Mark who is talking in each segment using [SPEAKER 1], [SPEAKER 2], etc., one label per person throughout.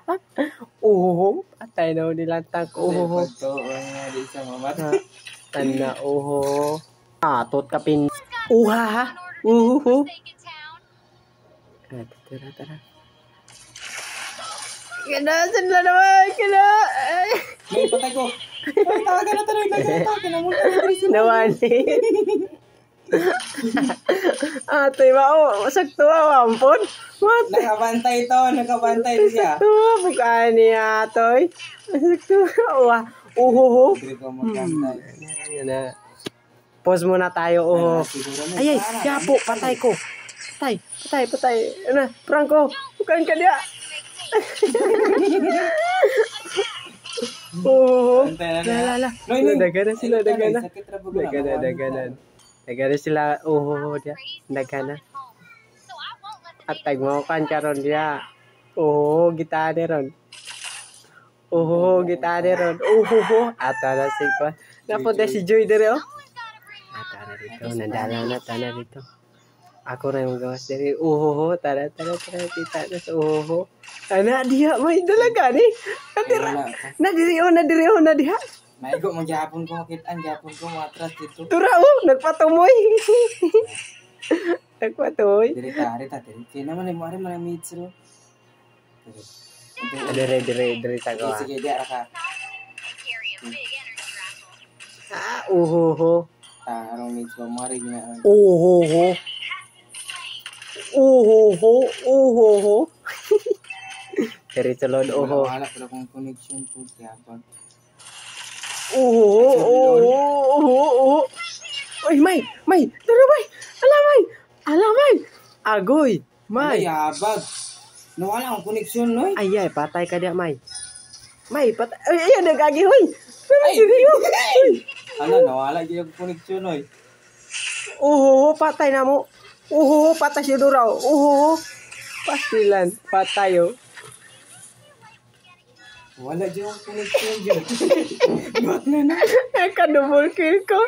[SPEAKER 1] Patay daw nilantang ko.
[SPEAKER 2] Di sa mamat.
[SPEAKER 1] Tanda, Atot ka pin. Ha? Tara. Kena, sila naman. Kena.
[SPEAKER 2] May patay ko. Tawagan na tayo.
[SPEAKER 1] Nawani. Atoy ba? Sakto ba? Ampun.
[SPEAKER 2] Nakabantay siya.
[SPEAKER 1] Bukaan niya, Atoy. Sakto. Ayan na. Pause muna tayo. Ay, yapo. Patay ko. Patay. Ano, Franco. Bukan ka dia. Lala. Daganan sila. Daganan sila. Dia. Daganan. At tagmaukan karon dia. Gitane ron. Ata na si pa. Napunta si Joy dire. Ata na dito. Nandala na tana dito. Ako na yung gawas dari. Tara. Kita na sa Anak dia, may dalaga ni. Nadiri dia.
[SPEAKER 2] Maigo mo Japon ko makitaan. Japon ko matras dito.
[SPEAKER 1] Tura nagpatumoy.
[SPEAKER 2] Dirita. Kaya naman ay mara mitro.
[SPEAKER 1] Dire sa gawa.
[SPEAKER 2] Sige, dia raka. Tarong mitro mari gina.
[SPEAKER 1] Dari telod
[SPEAKER 2] Wala pala kong connection to Japon.
[SPEAKER 1] Uy, May. Tara, May. Ala, May. Agoy. May.
[SPEAKER 2] Yabag. Nawala akong connection, noy.
[SPEAKER 1] Ay, patay ka dia, May. May, patay. Ay, nagagi, hoy.
[SPEAKER 2] Nawala yung connection, noy.
[SPEAKER 1] Patay na mo. Patay si Duraw. Pastilan. Patay,
[SPEAKER 2] Wala yung connection, yun. Bak na.
[SPEAKER 1] Kadubol kill ko.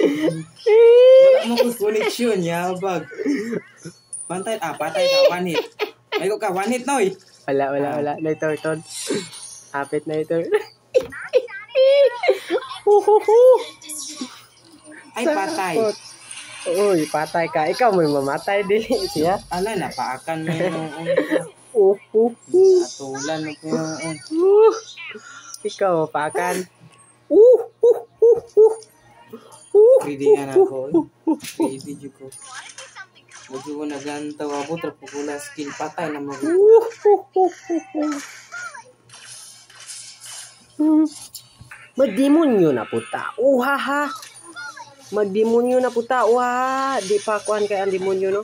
[SPEAKER 2] Wala mo kong connection, yabag. Patay ka, one hit. May ka, one hit, noy.
[SPEAKER 1] Wala. Na ito. Hapit na ito.
[SPEAKER 2] Ay, patay.
[SPEAKER 1] Uy, patay ka. Ikaw may mamatay din siya.
[SPEAKER 2] Ala, napaakan mo yung atulan mo yung
[SPEAKER 1] Ikaw, pakan.
[SPEAKER 2] Pwede nga na ako. Pwede dyo ko. Medyo ko nagantaw ako. Trapukula skill patay na mga.
[SPEAKER 1] Magdemonyo na puta. Magdemonyo na puta. Di pa kuan kay ang demonyo, no?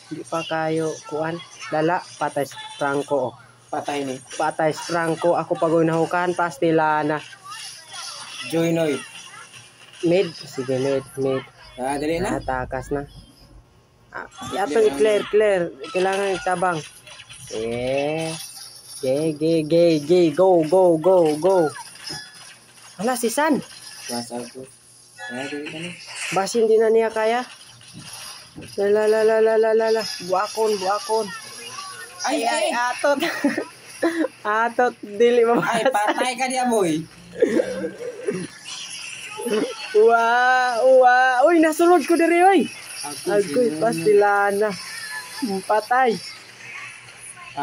[SPEAKER 1] Di pa kayo kuan. Lala, patay Franco.
[SPEAKER 2] Patay ni.
[SPEAKER 1] Patay Franco. Ako pagunahukan. Pastilana.
[SPEAKER 2] Joy, noy.
[SPEAKER 1] Mid. Sige, mid.
[SPEAKER 2] Dali na.
[SPEAKER 1] Takas na. Yatong i-clear. Kailangan itabang. Gay. Go. Wala si San.
[SPEAKER 2] Basal ko. Dali ka na.
[SPEAKER 1] Basin din na niya kaya. La. Buakon. Ay, atot. Atot, dili mo.
[SPEAKER 2] Ay, patay ka diya, boy.
[SPEAKER 1] Uy, nasulod ko diri, oy. Agoy, pastilana. Patay.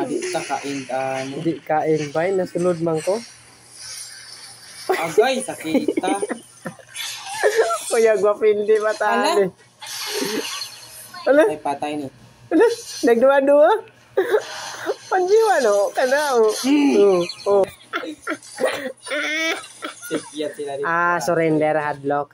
[SPEAKER 2] Di kain ano.
[SPEAKER 1] Di kain ba? Nasulod man ko.
[SPEAKER 2] Agay, sakita.
[SPEAKER 1] Kuya, gwapindi matali. Ala?
[SPEAKER 2] Ay, patay ni.
[SPEAKER 1] Ala? Nagduwa-duwa? Panjiwa, no? Kanao.
[SPEAKER 2] Sikiyat sila rin.
[SPEAKER 1] Surrender, hadlock.